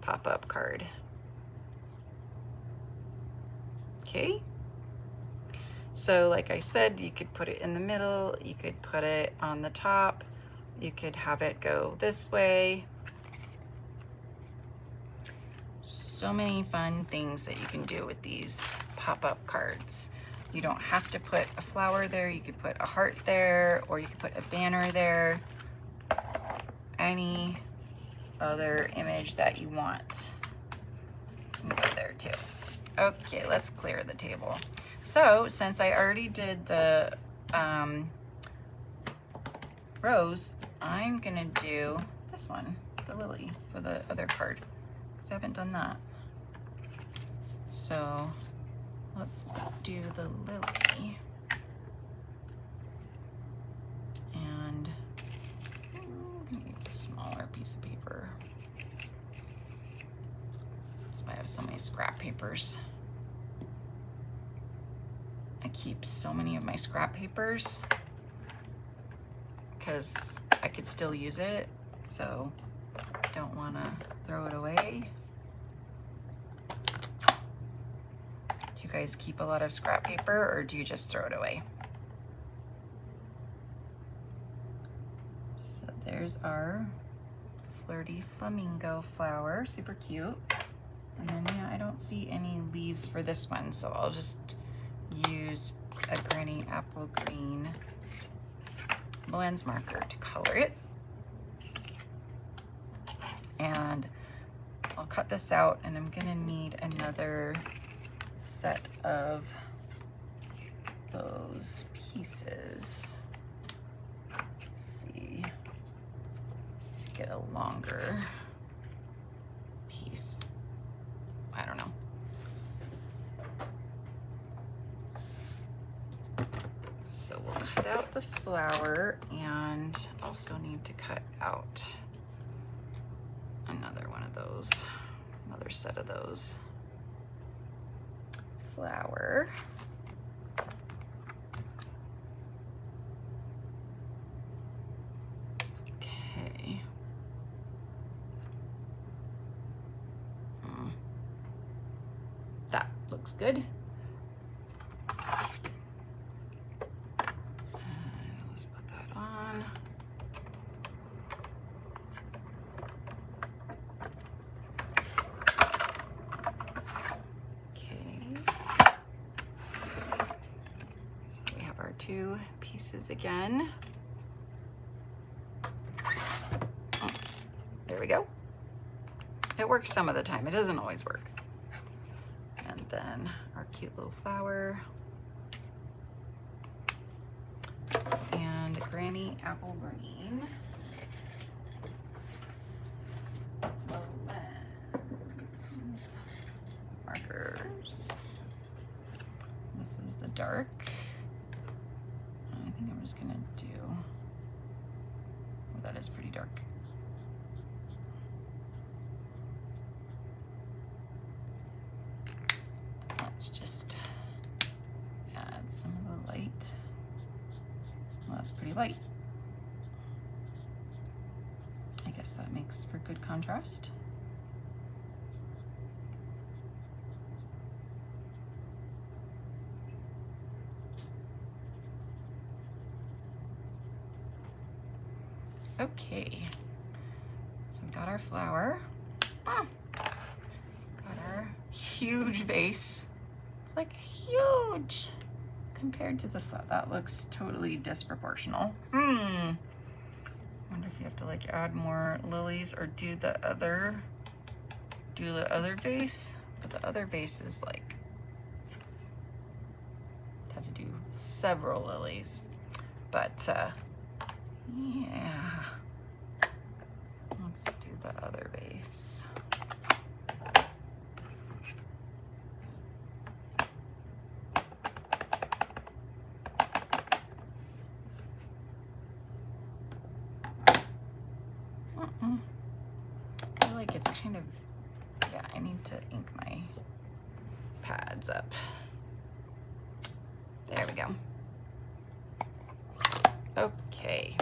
pop-up card. Okay, so like I said, you could put it in the middle, you could put it on the top, you could have it go this way. So many fun things that you can do with these pop-up cards. You don't have to put a flower there. You could put a heart there, or you could put a banner there. Any other image that you want. You can go there too. Okay, let's clear the table. So since I already did the rose, I'm gonna do this one, the lily, for the other card, because I haven't done that. So let's do the lily. And I'm gonna use a smaller piece of paper. So I have so many scrap papers. I keep so many of my scrap papers because I could still use it, so don't want to throw it away. Do you guys keep a lot of scrap paper, or do you just throw it away? So there's our flirty flamingo flower, super cute. And then yeah, I don't see any leaves for this one, so I'll just use a granny apple green blends marker to color it. And I'll cut this out, and I'm gonna need another set of those pieces. Let's see, get a longer piece. I don't know. So we'll cut out the flower, and also need to cut out another one of those, another set of those. Flower. Okay. That looks good. Let's put that on. Two pieces again. Oh, there we go. It works some of the time. It doesn't always work. And then our cute little flower. And granny apple green. Markers. This is the dark. I think I'm just gonna do, well, that is pretty dark. let's just add some of the light. Well, that's pretty light. I guess that makes for good contrast. Okay, so we got our flower. Got our huge vase. It's like huge compared to the flower. That looks totally disproportional. Wonder if you have to like add more lilies or do the other vase. But the other vase is like, have to do several lilies. But yeah, let's do the other base. I feel like it's kind of, yeah, I need to ink my pads up. There we go. Okay.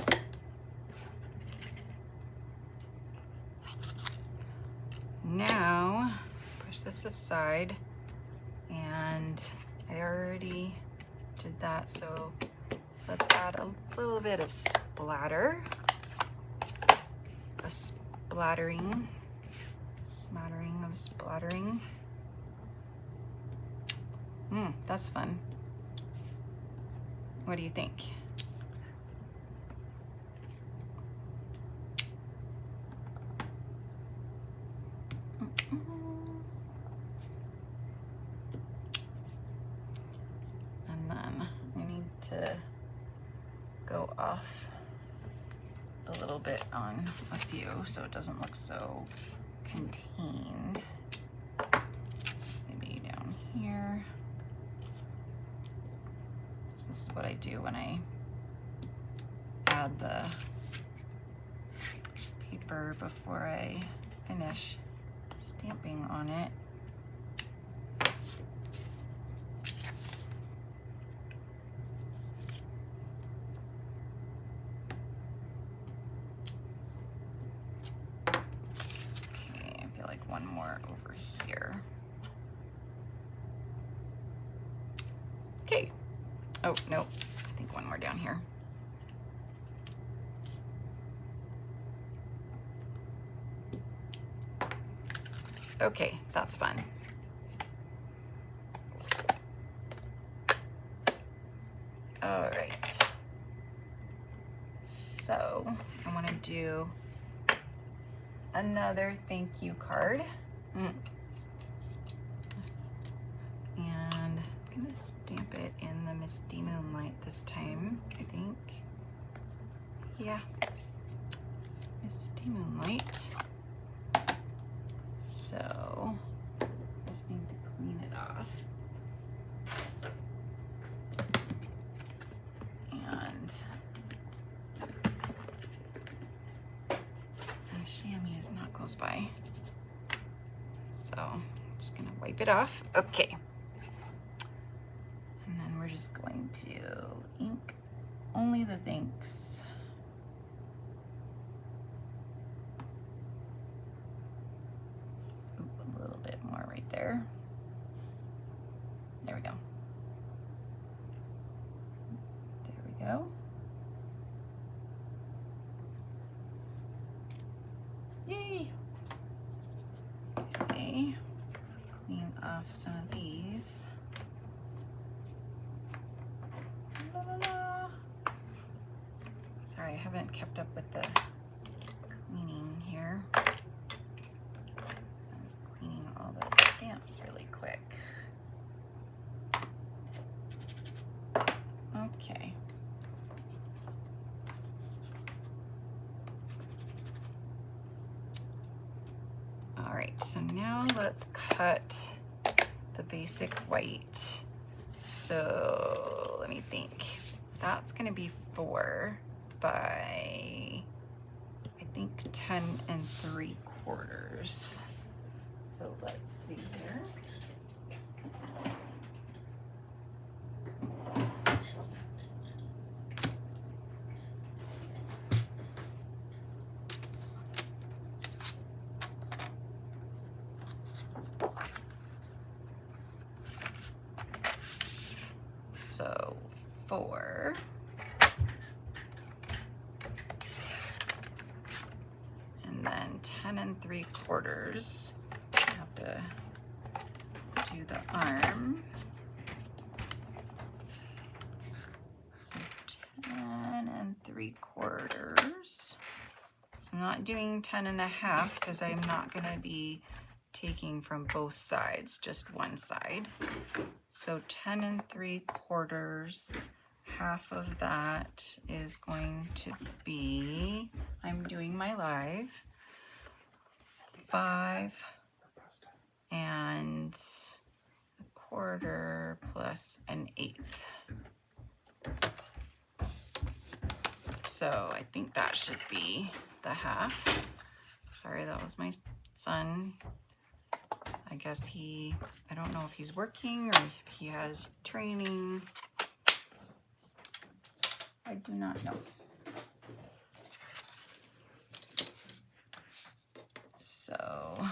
Now, push this aside, and I already did that, so let's add a little bit of splatter, a smattering of splattering. That's fun. What do you think? And then I need to go off a little bit on a few so it doesn't look so contained. Maybe down here. So this is what I do when I add the paper before I finish stamping on it. Okay, I feel like one more over here. Okay. Oh, no, I think one more down here. Okay, that's fun. All right. So I want to do another thank you card. And I'm gonna stamp it in the Misty Moonlight this time, I think. Yeah, Misty Moonlight. So I just need to clean it off. And my chamois is not close by. So I'm just gonna wipe it off. Okay. And then we're just going to ink only the thanks. A little bit more right there. There we go. There we go. Yay! Okay, clean off some of these. La, la, la. Sorry, I haven't kept up with the cleaning here. I'm just cleaning all the stamps really quick. Okay. All right, so now let's cut the basic white. So let me think. That's gonna be 4 by, I think, 10 3/4. So let's see here. 4. And then 10 3/4. I have to do the arm. So 10 3/4. So I'm not doing 10 1/2 because I'm not going to be taking from both sides, just one side. So 10 3/4, half of that is going to be, I'm doing my live, 5 1/4 plus 1/8. So I think that should be the half. Sorry, that was my son. I guess I don't know if he's working or if he has training. I do not know. So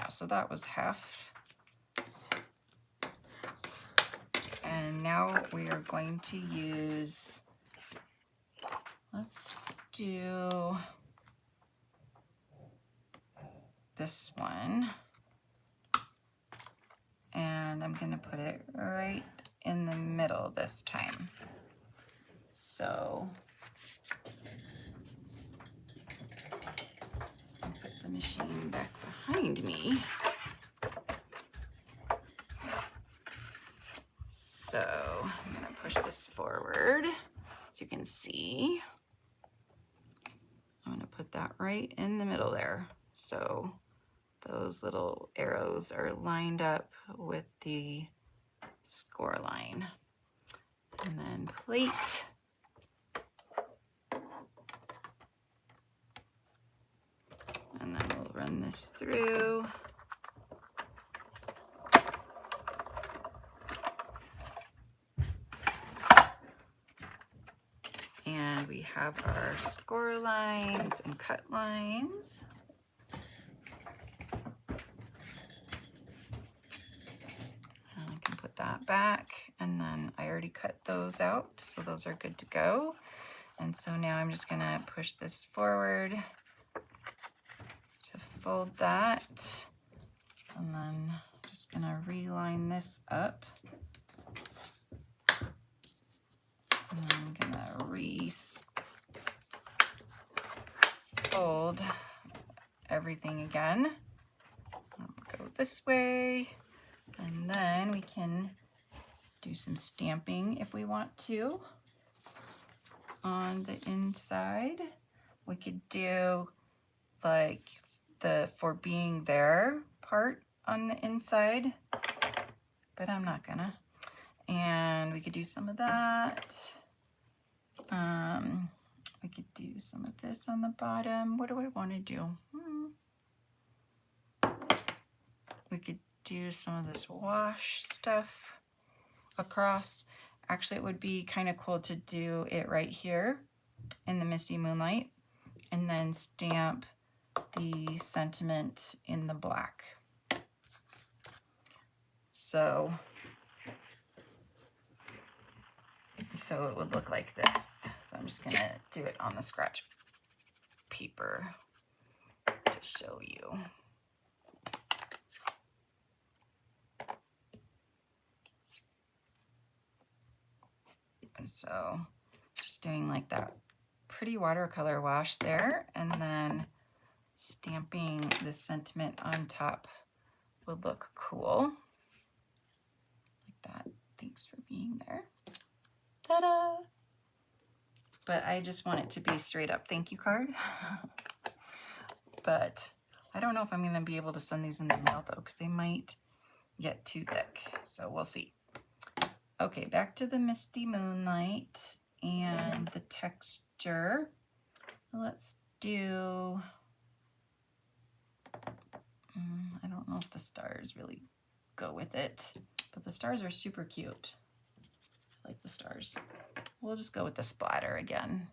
so that was half. And now we are going to use, let's do this one. And I'm going to put it right in the middle this time. So I'll put the machine back behind me. So I'm going to push this forward so you can see. I'm going to put that right in the middle there. So those little arrows are lined up with the score line. And then plate. And then we'll run this through. And we have our score lines and cut lines. And I can put that back, and then I already cut those out, so those are good to go. And so now I'm just gonna push this forward to fold that, and then just gonna reline this up. And I'm gonna fold everything again. Go this way, and then we can do some stamping if we want to on the inside. We could do like the "for being there" part on the inside, but I'm not gonna. And we could do some of that. We could do some of this on the bottom. What do I want to do? We could do some of this wash stuff across. Actually, it would be kind of cool to do it right here in the Misty Moonlight and then stamp the sentiment in the black. So it would look like this. So I'm just gonna do it on the scratch paper to show you. And so just doing like that pretty watercolor wash there, and then stamping the sentiment on top would look cool. Like that. Thanks for being there. Ta-da! But I just want it to be straight up thank you card. But I don't know if I'm going to be able to send these in the mail though, because they might get too thick. So we'll see. Okay, back to the Misty Moonlight and the texture. Let's do, I don't know if the stars really go with it, but the stars are super cute. I like the stars. We'll just go with the splatter again.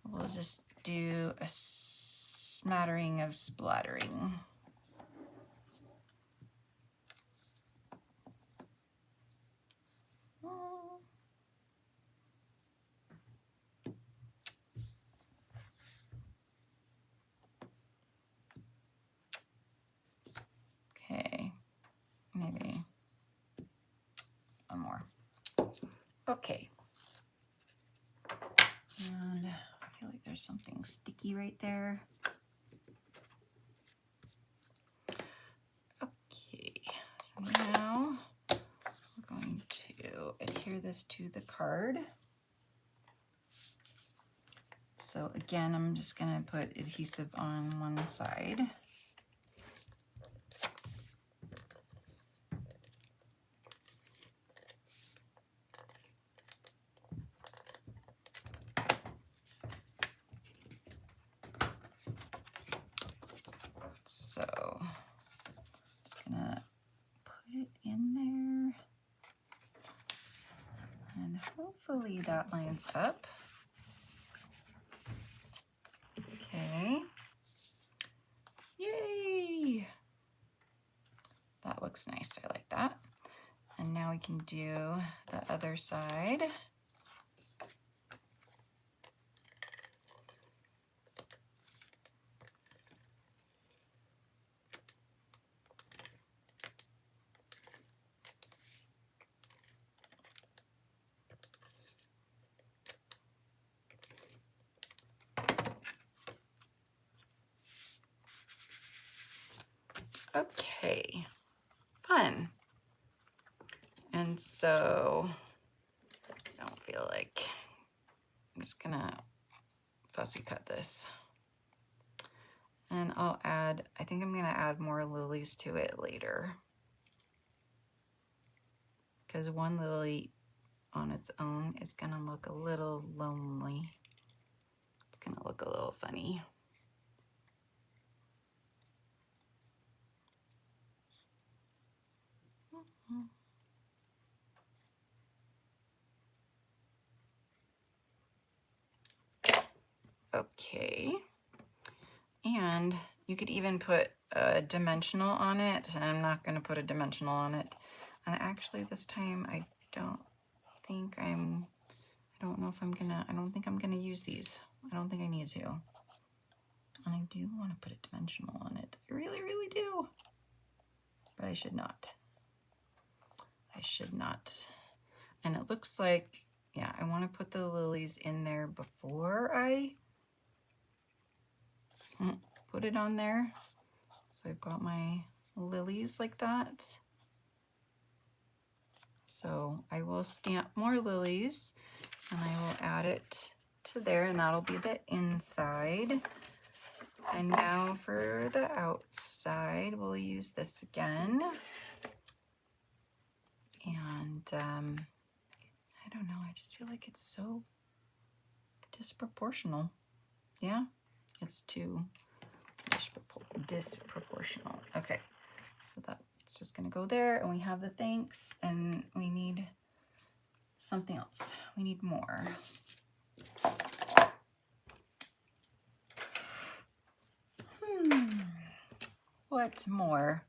We'll just do a smattering of splattering. Okay. And I feel like there's something sticky right there. Okay, so now we're going to adhere this to the card. So again, I'm just gonna put adhesive on one side. So just gonna put it in there, and hopefully that lines up. Okay. Yay! That looks nice. I like that. And now we can do the other side. Okay, fun. And so I don't feel like I'm just gonna fussy cut this. And I'll add, I think I'm gonna add more lilies to it later. Because one lily on its own is gonna look a little lonely. It's gonna look a little funny. Okay, and you could even put a dimensional on it, and I'm not going to put a dimensional on it. And actually this time I don't think I don't think I'm gonna use these. I don't think I need to. And I do want to put a dimensional on it. I really, really do. But I should not. I should not. And it looks like, yeah, I want to put the lilies in there before I put it on there. So I've got my lilies like that. So I will stamp more lilies and I will add it to there, and that'll be the inside. And now for the outside, we'll use this again. And I don't know, I just feel like it's so disproportional. Yeah, it's too disproportional. Okay, so that's just gonna go there, and we have the thanks, and we need something else. We need more. What more?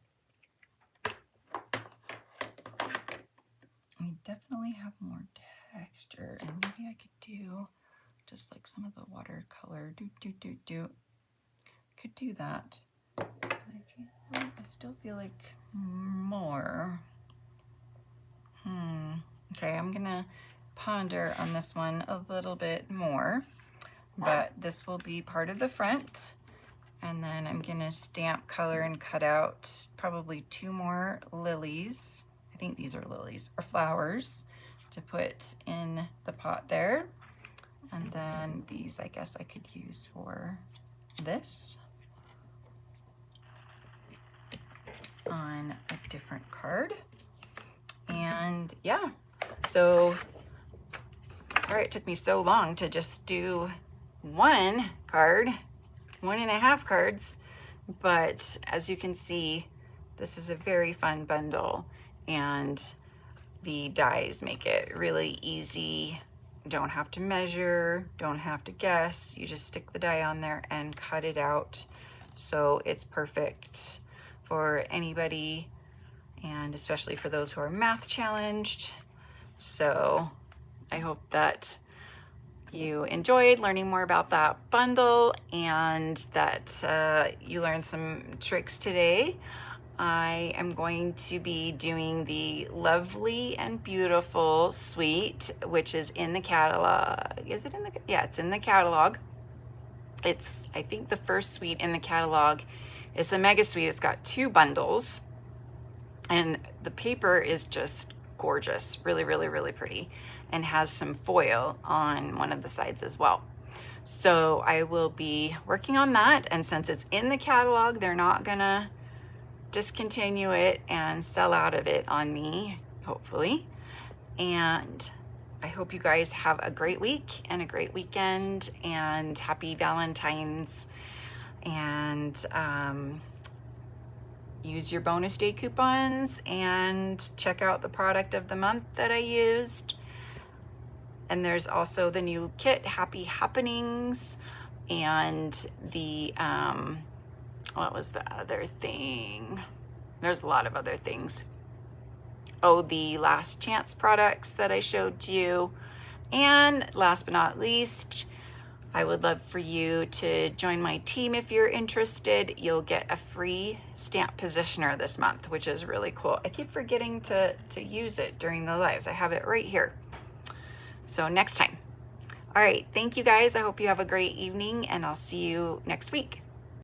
We definitely have more texture, and maybe I could do just like some of the watercolor. Could do that. But I still feel like more. Okay, I'm gonna ponder on this one a little bit more, but this will be part of the front. And then I'm gonna stamp, color, and cut out probably 2 more lilies. I think these are lilies or flowers to put in the pot there. And then these, I guess I could use for this on a different card. And yeah, so sorry it took me so long to just do 1 card, 1.5 cards, but as you can see, this is a very fun bundle, and the dies make it really easy. Don't have to measure, don't have to guess. You just stick the die on there and cut it out. So it's perfect for anybody, and especially for those who are math challenged. So I hope that you enjoyed learning more about that bundle, and that you learned some tricks today. I am going to be doing the Lovely and Beautiful suite, which is in the catalog. Is it in the, yeah, it's in the catalog. It's, I think, the first suite in the catalog. It's a mega suite. It's got 2 bundles, and the paper is just gorgeous, really, really, really pretty, and has some foil on one of the sides as well. So I will be working on that, and since it's in the catalog, they're not gonna discontinue it and sell out of it on me, hopefully. And I hope you guys have a great week and a great weekend, and happy Valentine's. And use your bonus day coupons and check out the product of the month that I used. And there's also the new kit, Happy Happenings, and the what was the other thing? There's a lot of other things. Oh, the last chance products that I showed you. And last but not least, I would love for you to join my team if you're interested. You'll get a free stamp positioner this month, which is really cool. I keep forgetting to use it during the lives. I have it right here. So next time. All right, thank you guys. I hope you have a great evening, and I'll see you next week.